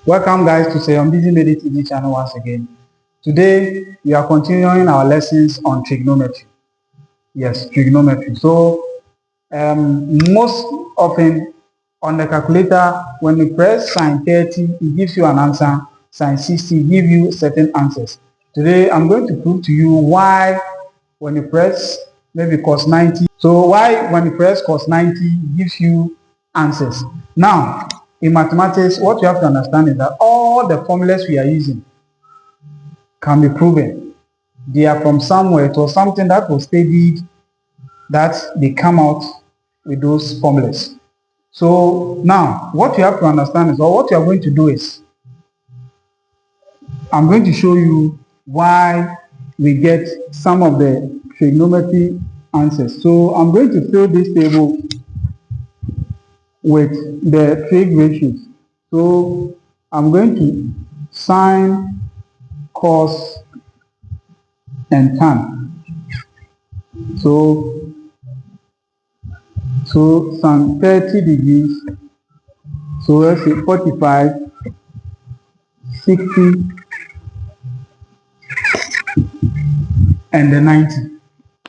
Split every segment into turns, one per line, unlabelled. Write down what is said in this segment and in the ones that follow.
Welcome guys to Say on Busy Made TV channel once again. Today we are continuing our lessons on trigonometry. Yes, trigonometry. So most often on the calculator, when you press sine 30, it gives you an answer. Sine 60 give you certain answers. Today I'm going to prove to you why when you press maybe cos 90. So why when you press cos 90 it gives you answers. Now in mathematics, what you have to understand is that all the formulas we are using can be proven. They are from somewhere. It was something that was studied that they come out with those formulas. So now what you have to understand is, or what you are going to do is, I'm going to show you why we get some of the trigonometry answers. So I'm going to fill this table with the trig ratios. So I'm going to sine, cos, and tan. So sine 30 degrees. So let's say 45, 60, and the 90.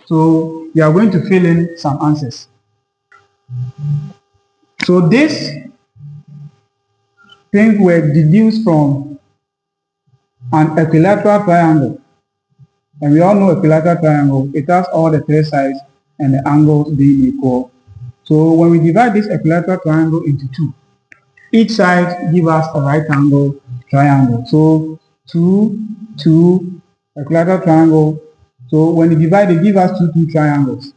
So you are going to fill in some answers. So this things were deduced from an equilateral triangle. And we all know equilateral triangle, it has all the three sides and the angles being equal. So when we divide this equilateral triangle into two, each side gives us a right angle triangle. So 2, equilateral triangle. So when you divide, it gives us 2 triangles.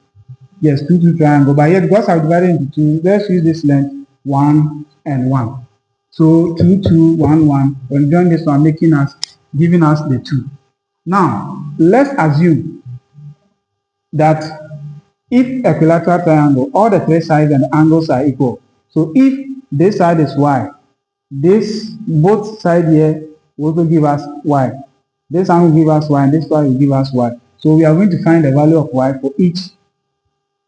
Yes, 2 triangle. But here, because I've divided into two, let's use this length 1 and 1. So 2, 1, 1. When you join this one, giving us the 2. Now, let's assume that if equilateral triangle, all the three sides and the angles are equal. So if this side is y, both sides here will also give us y. This angle will give us y, and this side will give us y. So we are going to find the value of y for each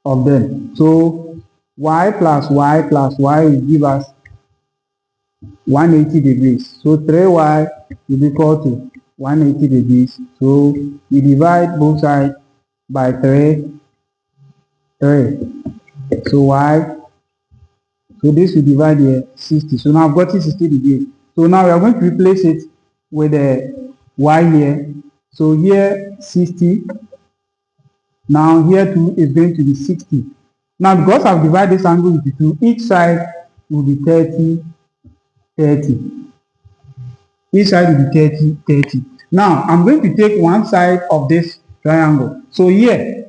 of them. So y plus y will give us 180 degrees. So 3y will be equal to 180 degrees. So we divide both sides by 3. So y, so this will divide here 60. So now I've got 60 degrees. So now we are going to replace it with the y here. So here 60. Now here too is going to be 60. Now because I've divided this angle into two, each side will be 30. Each side will be 30. Now I'm going to take one side of this triangle. So here,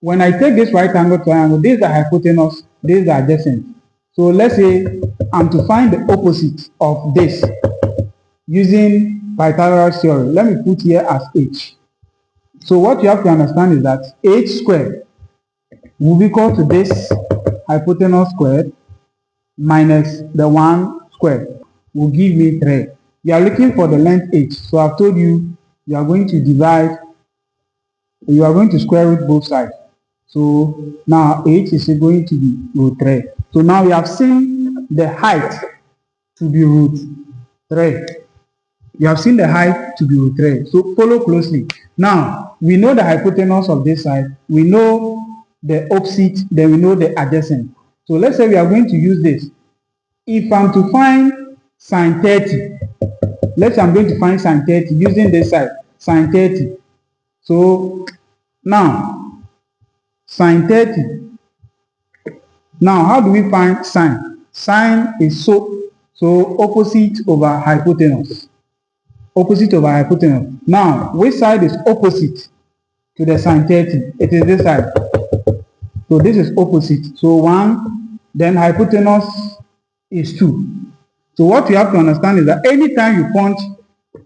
when I take this right angle triangle, this is the hypotenuse, this is the adjacent. So let's say I'm to find the opposite of this using Pythagoras theorem. Let me put here as h. So what you have to understand is that h squared will be equal to this hypotenuse squared minus the 1 squared will give me 3. You are looking for the length h. So I've told you, you are going to square root both sides. So now h is going to be root 3. So now we have seen the height to be root 3. You have seen the height to be root 3. So follow closely. Now we know the hypotenuse of this side. We know the opposite. Then we know the adjacent. So let's say we are going to use this. If I'm to find sine 30, let's say I'm going to find sine 30 using this side, sine 30. So now sine 30. Now how do we find sine? Sine is so opposite over hypotenuse. Opposite over hypotenuse. Now which side is opposite to the sine 30? It is this side. So this is opposite. So 1, then hypotenuse is 2. So what you have to understand is that anytime you punch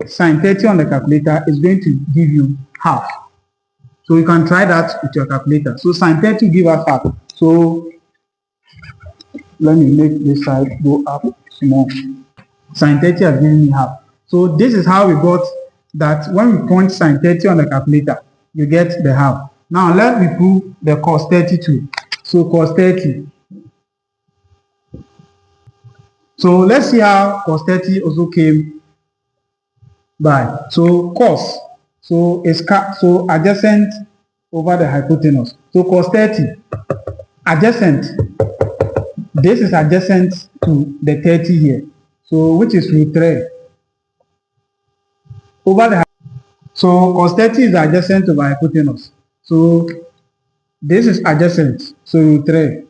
sine 30 on the calculator, it's going to give you half. So you can try that with your calculator. So sine 30 give us half. So let me make this side go up small. Sine 30 has given me half. So this is how we got that when we punch sine 30 on the calculator, you get the half. Now let me prove the cos 30 too. So cos 30. So let's see how cos 30 also came by. So cos, so is so adjacent over the hypotenuse. So cos 30 adjacent, this is adjacent to the 30 here. So which is root 3 over the, so cos 30 is adjacent over hypotenuse. So this is adjacent, so root 3,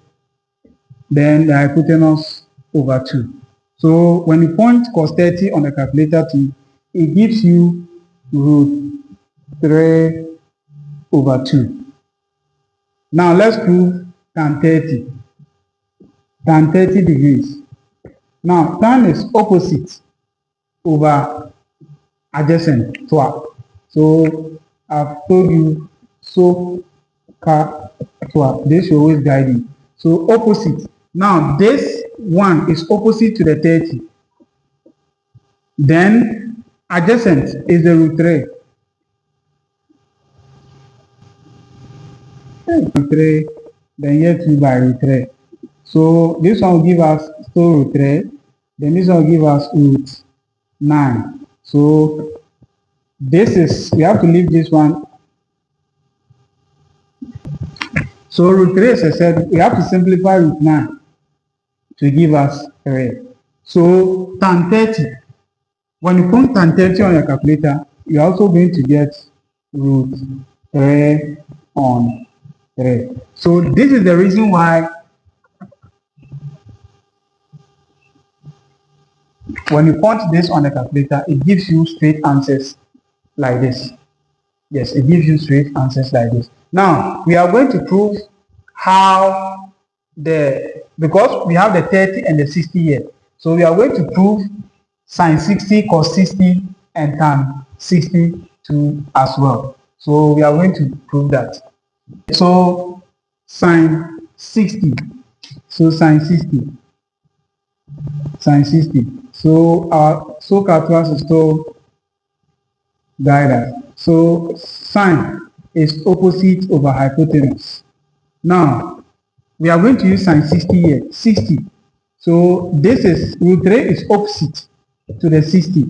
then the hypotenuse over 2. So when you point cos 30 on the calculator too, it gives you root 3 over 2. Now let's prove tan 30. Tan 30 degrees. Now tan is opposite over adjacent twelve. So I've told you so car 12. This should always guide you. So opposite. Now this one is opposite to the 30. Then adjacent is the root 3. Root 3, then here 2 by root 3. So this one will give us still root 3. Then this one will give us root 9. So this is, we have to leave this one. So root 3 is a set, we have to simplify root 9 to give us 3. So tan 30, when you put tan 30 on your calculator, you're also going to get root 3 on 3. So this is the reason why when you put this on the calculator, it gives you straight answers like this. Yes, it gives you straight answers like this. Now, we are going to prove how because we have the 30 and the 60 here. So we are going to prove sin 60, cos 60, and tan 60 too as well. So we are going to prove that. So sin 60. So sin 60. Sin 60. So our calculus is still guide us. So sine is opposite over hypotenuse. Now we are going to use sin 60 here. 60. So this is root 3 is opposite to the 60.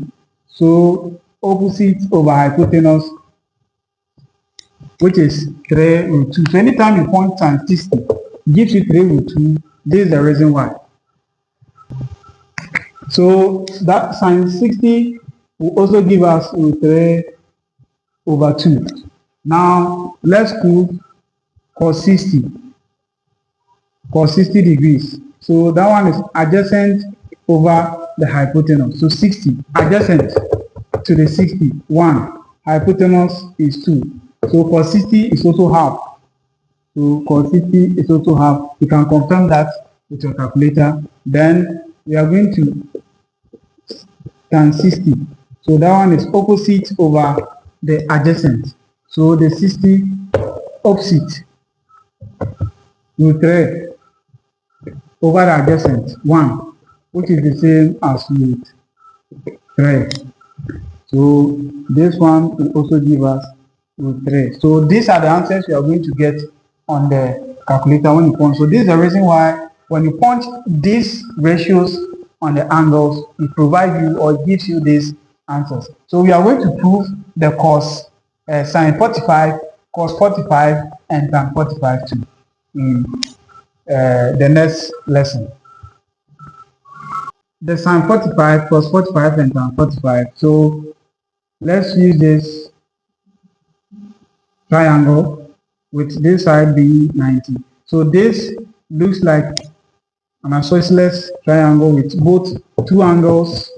So opposite over hypotenuse, which is 3 root 2. So anytime you point sin 60, it gives you 3 root 2. This is the reason why. So that sin 60 will also give us root 3 over 2. Now let's prove cos 60. Cos 60 degrees. So that one is adjacent over the hypotenuse. So 60 adjacent to the 60. 1. Hypotenuse is 2. So cos 60 is also half. So cos 60 is also half. You can confirm that with your calculator. Then we are going to tan 60. So that one is opposite over the adjacent. So the 60 opposite root 3 over the adjacent 1, which is the same as root 3. So this one will also give us root 3. So these are the answers you are going to get on the calculator when you punch. So this is the reason why when you punch these ratios on the angles, it provides you or gives you these answers. So we are going to prove the cos sin 45, cos 45, and tan 45 too in the next lesson. The sin 45, cos 45, and tan 45. So let's use this triangle with this side being 90. So this looks like an isosceles triangle with both two angles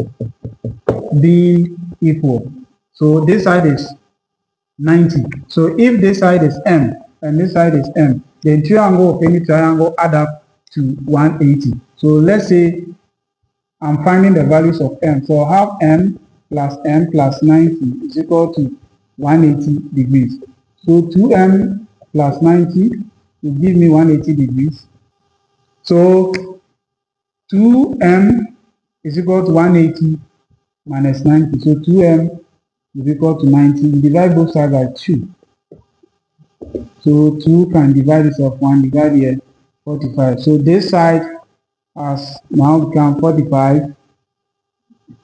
being equal. So this side is 90. So if this side is m and this side is m, the interior angle of any triangle add up to 180. So let's say I'm finding the values of m. So I have m plus 90 is equal to 180 degrees. So 2m plus 90 will give me 180 degrees. So 2m is equal to 180 minus 90. So 2m is equal to 90. Divide both sides by 2. So 2 can divide itself 1, divide here 45. So this side has now become 45,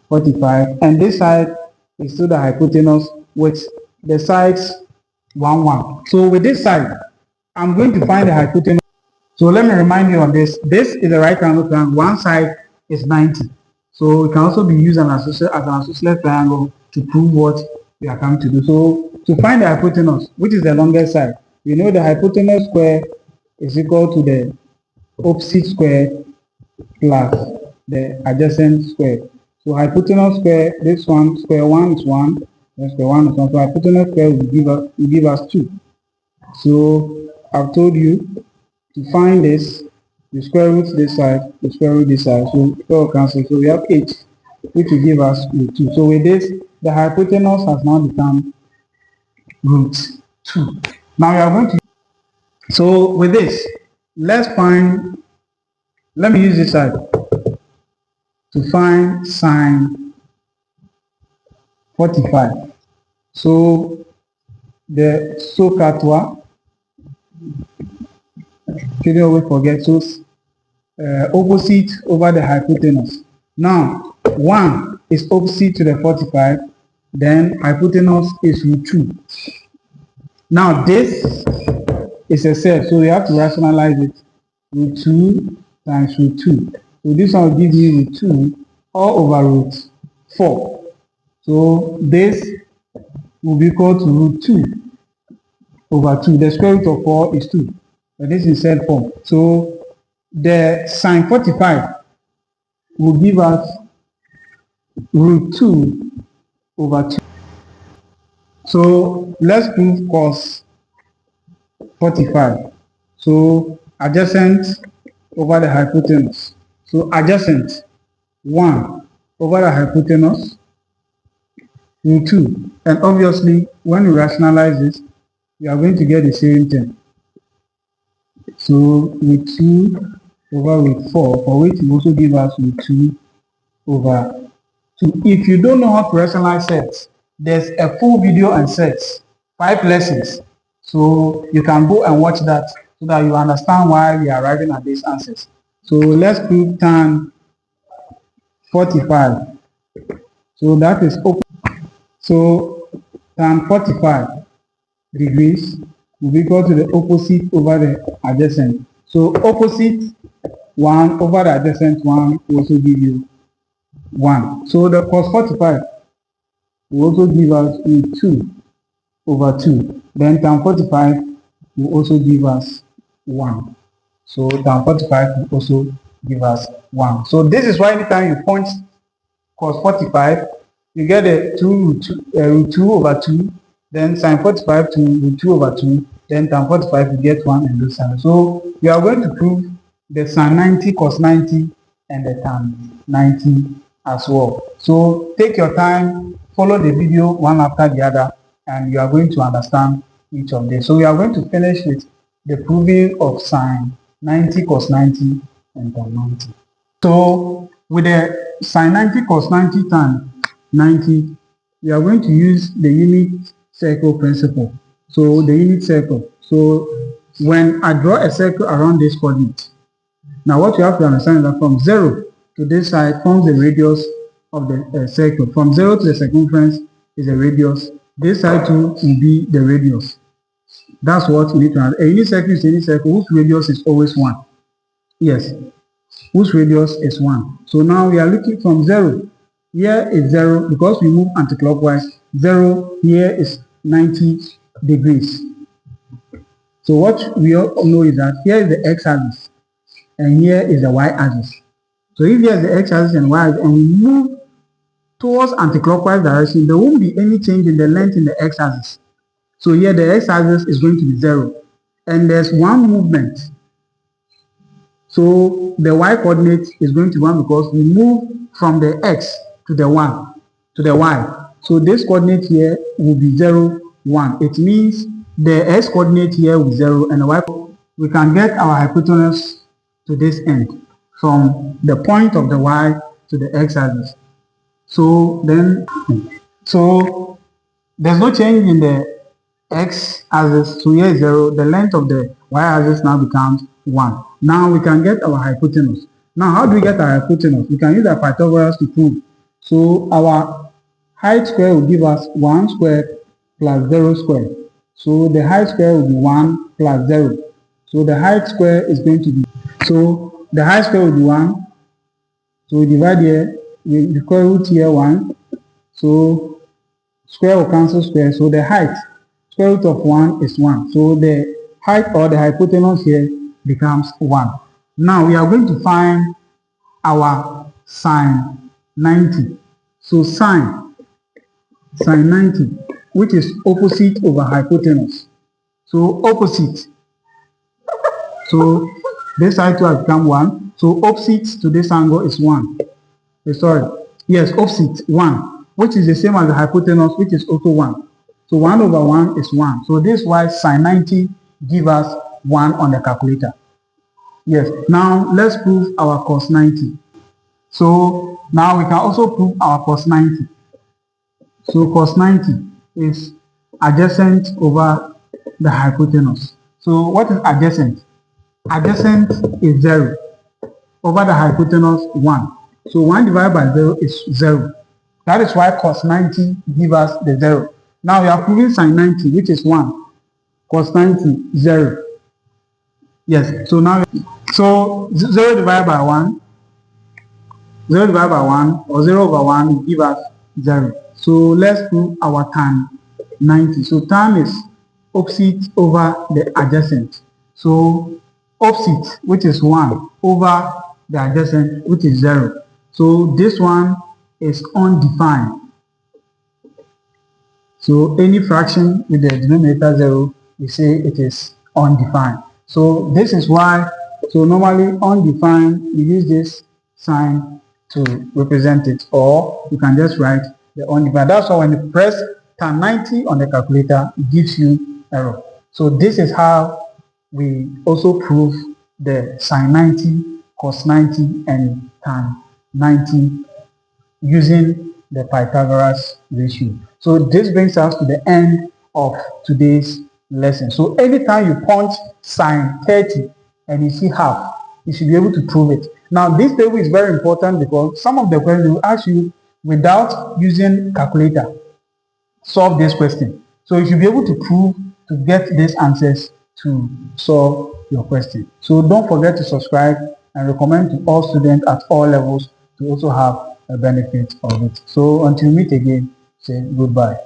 45, and this side is still the hypotenuse with the sides 1, 1. So with this side, I'm going to find the hypotenuse. So let me remind you of this. This is the right angle triangle. One side is 90. So it can also be used as an isosceles triangle to prove what we are coming to do. So to find the hypotenuse, which is the longest side, we know the hypotenuse square is equal to the opposite square plus the adjacent square. So hypotenuse square, this one, square 1 is 1, and square 1 is 1. So hypotenuse square will give us 2. So I've told you to find this, the square root this side, the square root this side. So square cancel. So we have 8, which will give us root 2. So with this, the hypotenuse has now become root 2. Now we are going to, so with this, let me use this side to find sine 45. So the SOHCAHTOA, you always forget, so opposite over the hypotenuse. Now 1 is opposite to the 45, then hypotenuse is root 2. Now this is a set, so we have to rationalize it. Root 2 times root 2. So this one will give you root 2 all over root 4. So this will be equal to root 2 over 2. The square root of 4 is 2. But this is set form. So the sine 45 will give us root 2 over 2. So let's prove cos 45. So adjacent over the hypotenuse. So adjacent 1 over the hypotenuse, root 2. And obviously, when we rationalize this, we are going to get the same thing. So root 2 over root 4, for which will also give us root 2 over 2. If you don't know how to rationalize sets, there's a full video on sets, 5 lessons. So you can go and watch that so that you understand why we are arriving at these answers. So let's prove tan 45. So that is open. So tan 45 degrees will be equal to the opposite over the adjacent. So opposite 1 over the adjacent 1 will also give you 1. So the cos 45 will also give us 2 over 2. Then tan 45 will also give us 1. So tan 45 will also give us 1. So this is why anytime you point cos 45, you get a root 2 over 2, then sine 45 to root 2 over 2, then tan 45 you get 1 and those side. So we are going to prove the sine 90, cos 90, and the tan 90 as well. So take your time, follow the video one after the other, and you are going to understand each of this. So we are going to finish with the proving of sine 90, cos 90, and tan 90. So with the sine 90, cos 90, tan 90, we are going to use the unit circle principle. So the unit circle. So when I draw a circle around this coordinate, now what you have to understand is that from 0 to this side forms the radius of the circle. From 0 to the circumference is the radius. This side too will be the radius. That's what you need to understand. A unit circle is a unit circle whose radius is always 1. Yes, whose radius is 1. So now we are looking from 0. Here is 0 because we move anticlockwise. 0 here is 90 degrees. So what we all know is that here is the x-axis and here is the y-axis. So if here is the x-axis and y-axis and we move towards anticlockwise direction, there won't be any change in the length in the x-axis. So here the x-axis is going to be 0 and there's one movement. So the y coordinate is going to be 1 because we move from the x to the 1 to the y. So this coordinate here will be 0, 1. It means the x coordinate here will be 0 and the y. We can get our hypotenuse to this end from the point of the y to the x-axis. So then, so there's no change in the x-axis. So here is 0. The length of the y-axis now becomes 1. Now we can get our hypotenuse. Now, how do we get our hypotenuse? We can use our Pythagoras to prove. So our height square will give us 1 squared plus 0 squared. So the height square will be 1 plus 0. So the height square is going to be, so the height square will be 1. So we divide here, we square root here 1. So square will cancel square. So the height, square root of 1 is 1. So the height or the hypotenuse here becomes 1. Now we are going to find our sine 90. So sine 90, which is opposite over hypotenuse. So opposite. So this side 2 has become 1. So opposite to this angle is 1. Yes, opposite 1, which is the same as the hypotenuse, which is also 1. So 1 over 1 is 1. So this is why sine 90 gives us 1 on the calculator. Yes, now let's prove our cos 90. So now we can also prove our cos 90. So cos 90 is adjacent over the hypotenuse. So what is adjacent? Adjacent is 0 over the hypotenuse 1. So 1 divided by 0 is 0. That is why cos 90 gives us the 0. Now we are proving sine 90, which is 1. Cos 90, 0. Yes, so now, so 0 divided by 1, 0 divided by 1, or 0 over 1 will give us 0. So let's prove our tan 90. So tan is opposite over the adjacent. So opposite, which is 1, over the adjacent, which is 0. So this one is undefined. So any fraction with the denominator 0, we say it is undefined. So this is why, so normally undefined, we use this sign to represent it, or you can just write the undefined. That's why when you press tan 90 on the calculator, it gives you error. So this is how we also prove the sine 90, cos 90, and tan 90 using the Pythagoras ratio. So this brings us to the end of today's lesson. So anytime you punch sine 30 and you see half, you should be able to prove it. Now this table is very important because some of the questions will ask you without using calculator, solve this question. So you should be able to prove to get these answers to solve your question. So don't forget to subscribe and recommend to all students at all levels to also have a benefit of it. So until we meet again, say goodbye.